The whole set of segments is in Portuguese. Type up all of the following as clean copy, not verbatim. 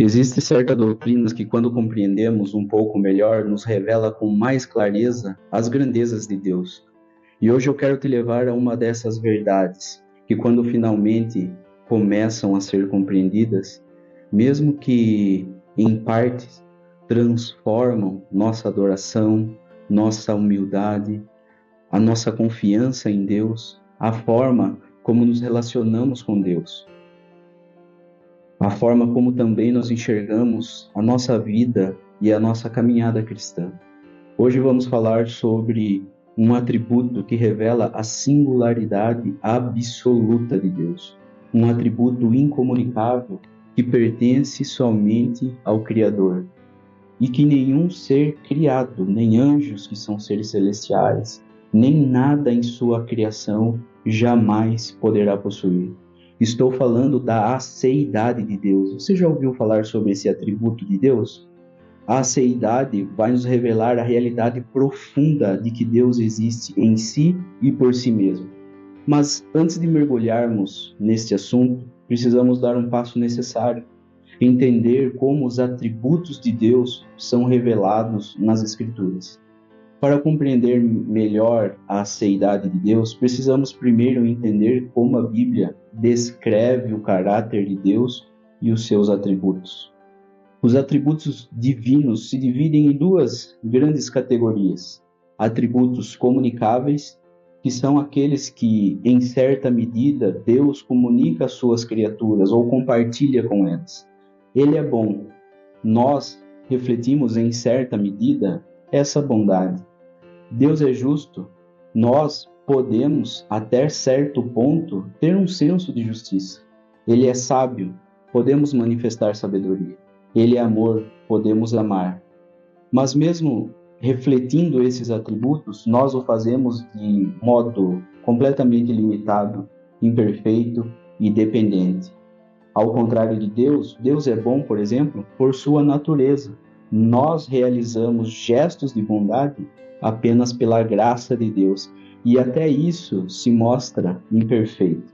Existem certas doutrinas que, quando compreendemos um pouco melhor, nos revela com mais clareza as grandezas de Deus. E hoje eu quero te levar a uma dessas verdades, que quando finalmente começam a ser compreendidas, mesmo que em partes, transformam nossa adoração, nossa humildade, a nossa confiança em Deus, a forma como nos relacionamos com Deus, a forma como também nós enxergamos a nossa vida e a nossa caminhada cristã. Hoje vamos falar sobre um atributo que revela a singularidade absoluta de Deus, um atributo incomunicável que pertence somente ao Criador e que nenhum ser criado, nem anjos que são seres celestiais, nem nada em sua criação jamais poderá possuir. Estou falando da aceidade de Deus. Você já ouviu falar sobre esse atributo de Deus? A aceidade vai nos revelar a realidade profunda de que Deus existe em si e por si mesmo. Mas antes de mergulharmos neste assunto, precisamos dar um passo necessário, entender como os atributos de Deus são revelados nas Escrituras. Para compreender melhor a aceidade de Deus, precisamos primeiro entender como a Bíblia descreve o caráter de Deus e os seus atributos. Os atributos divinos se dividem em duas grandes categorias: atributos comunicáveis, que são aqueles que, em certa medida, Deus comunica às suas criaturas ou compartilha com elas. Ele é bom. Nós refletimos, em certa medida, essa bondade. Deus é justo. Nós podemos, até certo ponto, ter um senso de justiça. Ele é sábio. Podemos manifestar sabedoria. Ele é amor, podemos amar. Mas mesmo refletindo esses atributos, nós o fazemos de modo completamente limitado, imperfeito e dependente. Ao contrário de Deus, Deus é bom, por exemplo, por sua natureza. Nós realizamos gestos de bondade apenas pela graça de Deus, e até isso se mostra imperfeito.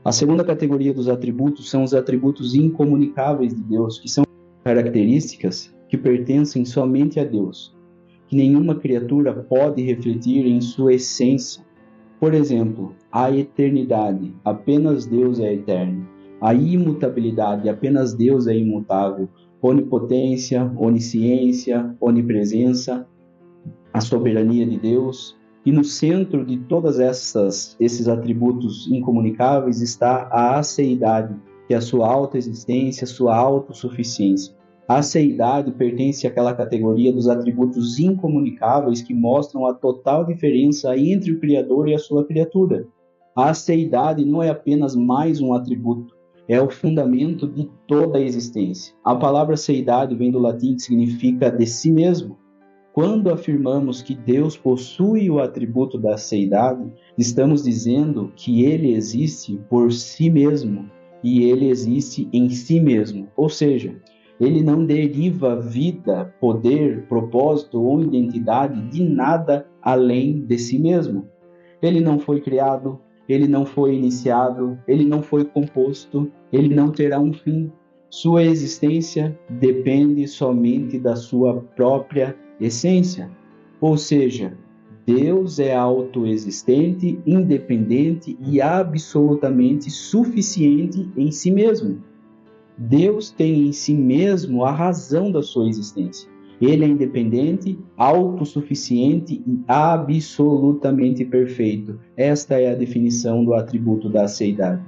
A segunda categoria dos atributos são os atributos incomunicáveis de Deus, que são características que pertencem somente a Deus, que nenhuma criatura pode refletir em sua essência. Por exemplo, a eternidade, apenas Deus é eterno. A imutabilidade, apenas Deus é imutável. Onipotência, onisciência, onipresença, a soberania de Deus. E no centro de todos esses atributos incomunicáveis está a aceidade, que é a sua autoexistência, sua autossuficiência. A aceidade pertence àquela categoria dos atributos incomunicáveis que mostram a total diferença entre o Criador e a sua criatura. A aceidade não é apenas mais um atributo, é o fundamento de toda a existência. A palavra aceidade vem do latim, que significa de si mesmo. Quando afirmamos que Deus possui o atributo da aceidade, estamos dizendo que ele existe por si mesmo e ele existe em si mesmo. Ou seja, ele não deriva vida, poder, propósito ou identidade de nada além de si mesmo. Ele não foi criado, ele não foi iniciado, ele não foi composto, ele não terá um fim. Sua existência depende somente da sua própria essência, ou seja, Deus é autoexistente, independente e absolutamente suficiente em si mesmo. Deus tem em si mesmo a razão da sua existência. Ele é independente, autossuficiente e absolutamente perfeito. Esta é a definição do atributo da aceidade.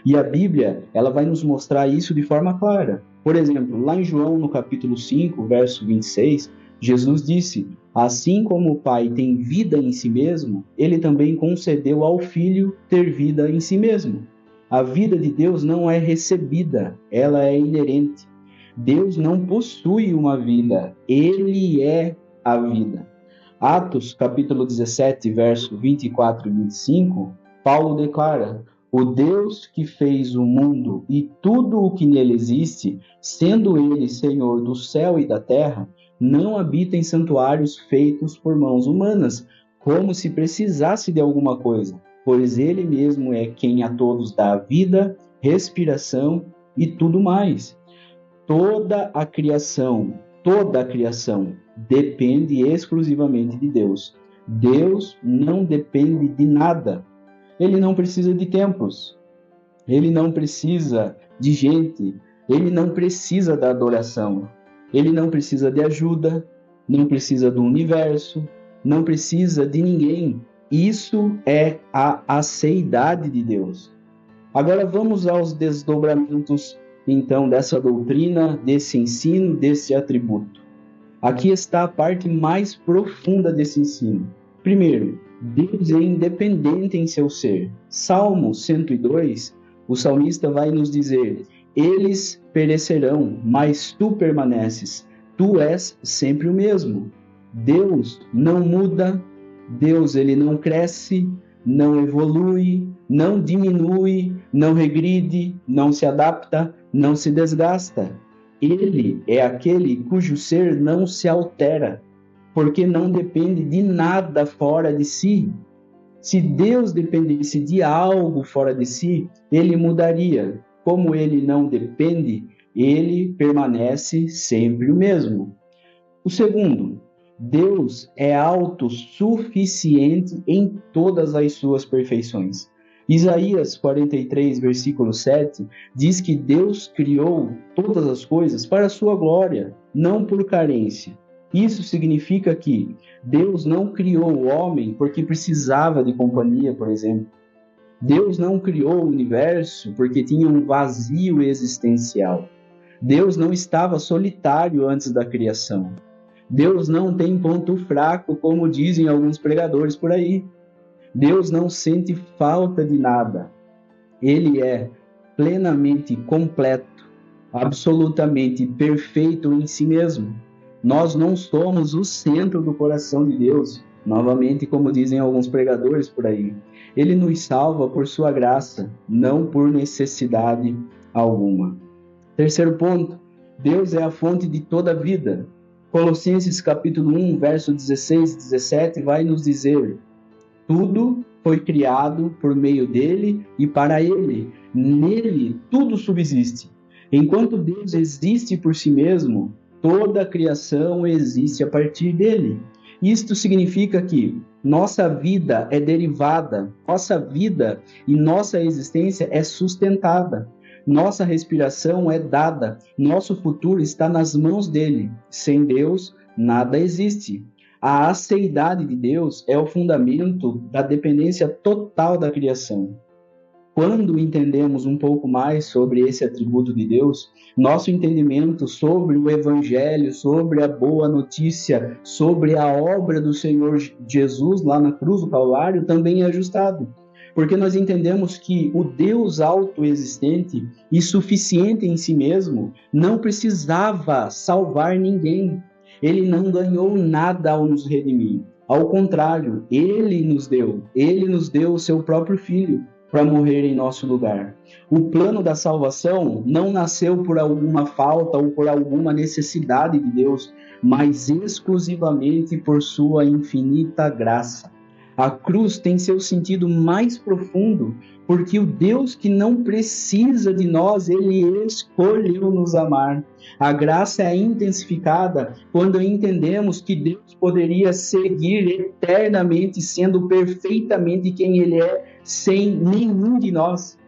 E a Bíblia, ela vai nos mostrar isso de forma clara. Por exemplo, lá em João, no capítulo 5, verso 26, Jesus disse: assim como o Pai tem vida em si mesmo, ele também concedeu ao Filho ter vida em si mesmo. A vida de Deus não é recebida, ela é inerente. Deus não possui uma vida, ele é a vida. Atos, capítulo 17, verso 24 e 25, Paulo declara: o Deus que fez o mundo e tudo o que nele existe, sendo ele Senhor do céu e da terra, não habita em santuários feitos por mãos humanas, como se precisasse de alguma coisa, pois ele mesmo é quem a todos dá vida, respiração e tudo mais. toda a criação depende exclusivamente de Deus. Deus não depende de nada. Ele não precisa de templos. Ele não precisa de gente. Ele não precisa da adoração. Ele não precisa de ajuda. Não precisa do universo. Não precisa de ninguém. Isso é a aceidade de Deus. Agora vamos aos desdobramentos, então, dessa doutrina, desse ensino, desse atributo. Aqui está a parte mais profunda desse ensino. Primeiro, Deus é independente em seu ser. Salmo 102, o salmista vai nos dizer: eles perecerão, mas tu permaneces. Tu és sempre o mesmo. Deus não muda. Deus, ele não cresce, não evolui, não diminui, não regride, não se adapta, não se desgasta. Ele é aquele cujo ser não se altera, porque não depende de nada fora de si. Se Deus dependesse de algo fora de si, ele mudaria. Como ele não depende, ele permanece sempre o mesmo. O segundo, Deus é autossuficiente em todas as suas perfeições. Isaías 43, versículo 7, diz que Deus criou todas as coisas para a sua glória, não por carência. Isso significa que Deus não criou o homem porque precisava de companhia, por exemplo. Deus não criou o universo porque tinha um vazio existencial. Deus não estava solitário antes da criação. Deus não tem ponto fraco, como dizem alguns pregadores por aí. Deus não sente falta de nada. Ele é plenamente completo, absolutamente perfeito em si mesmo. Nós não somos o centro do coração de Deus, novamente, como dizem alguns pregadores por aí. Ele nos salva por sua graça, não por necessidade alguma. Terceiro ponto, Deus é a fonte de toda a vida. Colossenses capítulo 1, verso 16 e 17 vai nos dizer: tudo foi criado por meio dele e para ele. Nele tudo subsiste. Enquanto Deus existe por si mesmo, toda a criação existe a partir dele. Isto significa que nossa vida é derivada, nossa vida e nossa existência é sustentada. Nossa respiração é dada, nosso futuro está nas mãos dele. Sem Deus, nada existe. A aceidade de Deus é o fundamento da dependência total da criação. Quando entendemos um pouco mais sobre esse atributo de Deus, nosso entendimento sobre o Evangelho, sobre a boa notícia, sobre a obra do Senhor Jesus lá na cruz do Calvário também é ajustado. Porque nós entendemos que o Deus autoexistente e suficiente em si mesmo não precisava salvar ninguém. Ele não ganhou nada ao nos redimir. Ao contrário, Ele nos deu o seu próprio Filho para morrer em nosso lugar. O plano da salvação não nasceu por alguma falta ou por alguma necessidade de Deus, mas exclusivamente por sua infinita graça. A cruz tem seu sentido mais profundo, porque o Deus que não precisa de nós, Ele escolheu nos amar. A graça é intensificada quando entendemos que Deus poderia seguir eternamente, sendo perfeitamente quem Ele é, sem nenhum de nós.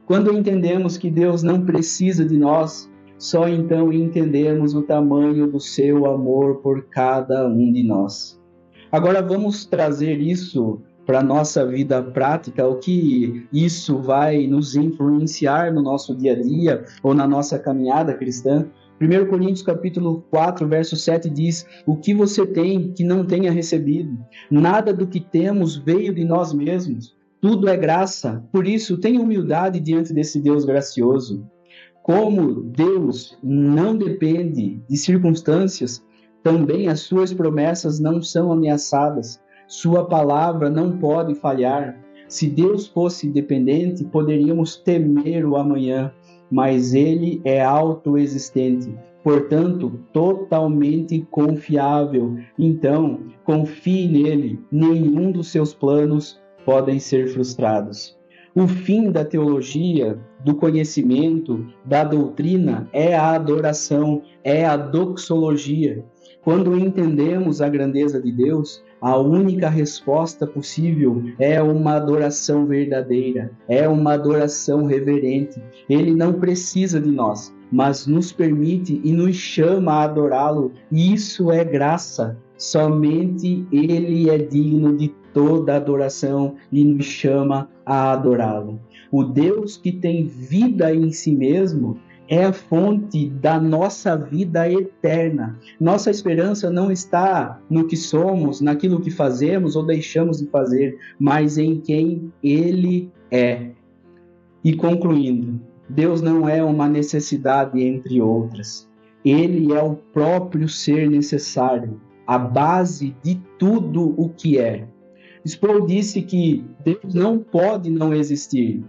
Quando entendemos que Deus não precisa de nós, só então entendemos o tamanho do seu amor por cada um de nós. Agora vamos trazer isso para a nossa vida prática, o que isso vai nos influenciar no nosso dia a dia ou na nossa caminhada cristã. 1 Coríntios capítulo 4, verso 7 diz: o que você tem que não tenha recebido? Nada do que temos veio de nós mesmos. Tudo é graça. Por isso, tenha humildade diante desse Deus gracioso. Como Deus não depende de circunstâncias, também as suas promessas não são ameaçadas. Sua palavra não pode falhar. Se Deus fosse dependente, poderíamos temer o amanhã, mas Ele é autoexistente, portanto, totalmente confiável. Então, confie nele. Nenhum dos seus planos podem ser frustrados. O fim da teologia do conhecimento, da doutrina, é a adoração, é a doxologia. Quando entendemos a grandeza de Deus, a única resposta possível é uma adoração verdadeira, é uma adoração reverente. Ele não precisa de nós, mas nos permite e nos chama a adorá-lo. Isso é graça. Somente Ele é digno de toda adoração e nos chama a adorá-lo. O Deus que tem vida em si mesmo é a fonte da nossa vida eterna. Nossa esperança não está no que somos, naquilo que fazemos ou deixamos de fazer, mas em quem Ele é. E concluindo, Deus não é uma necessidade entre outras. Ele é o próprio ser necessário, a base de tudo o que é. Sproul disse que Deus não pode não existir,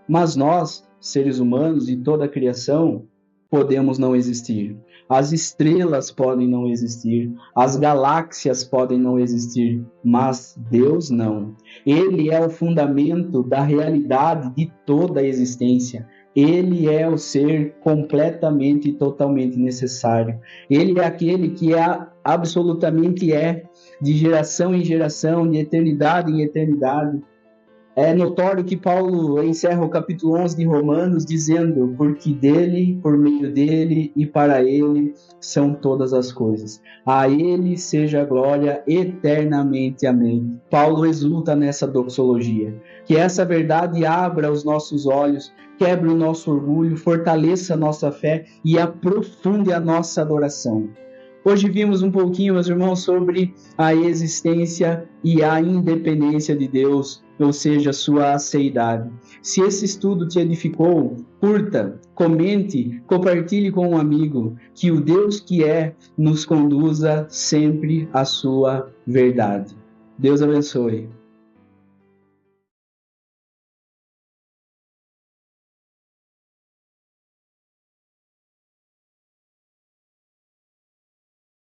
mas nós, seres humanos e toda a criação, podemos não existir. As estrelas podem não existir, as galáxias podem não existir, mas Deus não. Ele é o fundamento da realidade de toda a existência. Ele é o ser completamente e totalmente necessário. Ele é aquele que absolutamente é, de geração em geração, de eternidade em eternidade. É notório que Paulo encerra o capítulo 11 de Romanos dizendo: porque dele, por meio dele e para ele são todas as coisas. A ele seja a glória eternamente. Amém. Paulo exulta nessa doxologia. Que essa verdade abra os nossos olhos, quebre o nosso orgulho, fortaleça a nossa fé e aprofunde a nossa adoração. Hoje vimos um pouquinho, meus irmãos, sobre a existência e a independência de Deus, ou seja, sua aceidade. Se esse estudo te edificou, curta, comente, compartilhe com um amigo, que o Deus que é nos conduza sempre à sua verdade. Deus abençoe.